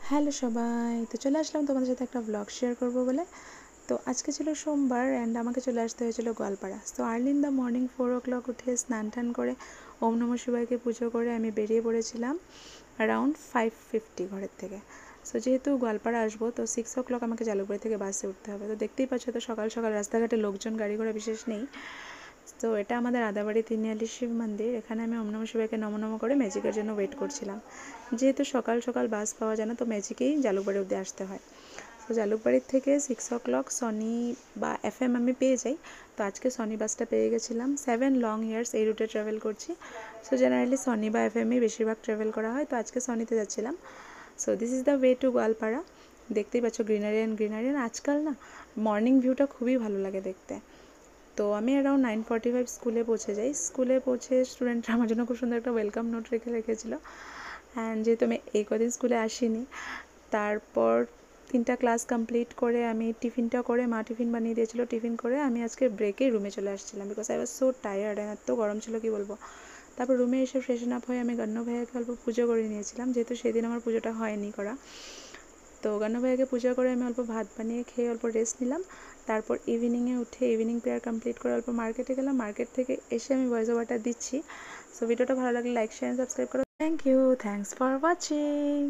Hello সবাই, তো চলে আসলাম তোমাদের সাথে একটা ব্লগ শেয়ার করব বলে। তো আজকে ছিল সোমবার অ্যান্ড আমাকে চলে আসতে হয়েছিল গোয়ালপাড়া। তো early in the morning 4 o'clock উঠে স্নান টান করে ওম নমঃ শিবায়কে পুজো করে আমি বেরিয়ে পড়েছিলাম অ্যারাউন্ড 5:50 ঘরের থেকে। সো যেহেতু গোয়ালপাড়া আসবো তো 6 o'clock আমাকে জালুকবাড়ি থেকে বাসে উঠতে হবে। তো দেখতেই পাচ্ছ তো সকাল সকাল রাস্তাঘাটে লোকজন, গাড়ি ঘোড়া বিশেষ নেই। তো এটা আমাদের আদাবাড়ি তিনিয়ালি শিব মন্দির। এখানে আমি ওম নমঃ শিবায়কে নম নম করে ম্যাজিকের জন্য ওয়েট করছিলাম। যেহেতু সকাল সকাল বাস পাওয়া যায় না তো ম্যাজিকেই জালুকবাড়ি অবধি আসতে হয়। তো জালুকবাড়ির থেকে 6 o'clock সনি বা FM আমি পেয়ে যাই। তো আজকে সনি বাসটা পেয়ে গেছিলাম। 7 লং ইয়ার্স এই রুটে ট্রাভেল করছি। সো জেনারেলি সনি বা FMই বেশিরভাগ ট্রাভেল করা হয়। তো আজকে সনিতে যাচ্ছিলাম। So this is the way to Goalpara. দেখতেই পাচ্ছ গ্রিনারি অ্যান্ড গ্রিনারি। আজকাল না মর্নিং ভিউটা খুবই ভালো লাগে দেখতে। তো আমি অ্যারাউন্ড 9:45 স্কুলে পৌঁছে যাই। স্কুলে পৌঁছে স্টুডেন্টরা আমার জন্য খুব সুন্দর একটা ওয়েলকাম নোট রেখেছিল। অ্যান্ড যেহেতু আমি এই কদিন স্কুলে আসিনি, তারপর 3টা ক্লাস কমপ্লিট করে আমি টিফিনটা করে, মা টিফিন বানিয়ে দিয়েছিল, টিফিন করে আমি আজকে ব্রেকেই রুমে চলে আসছিলাম because I was so tired and এত গরম ছিল কি বলবো। তারপর রুমে এসে ফ্রেশন আপ হয়ে আমি গণ্য ভাইয়াকে অল্প পুজো করে নিয়েছিলাম, যেহেতু সেদিন আমার পুজোটা হয়নি করা। তো গণ্য ভাইয়াকে পূজা করে আমি অল্প ভাত বানিয়ে খেয়ে অল্প রেস্ট নিলাম। তারপর ইভিনিংয়ে উঠে ইভিনিং প্রেয়ার কমপ্লিট করে অল্প মার্কেটে গেলাম। মার্কেট থেকে এসে আমি ভয়েস ওভারটা দিচ্ছি। সো ভিডিওটা ভালো লাগলে লাইক শেয়ার সাবস্ক্রাইব করো। Thank you, thanks for watching.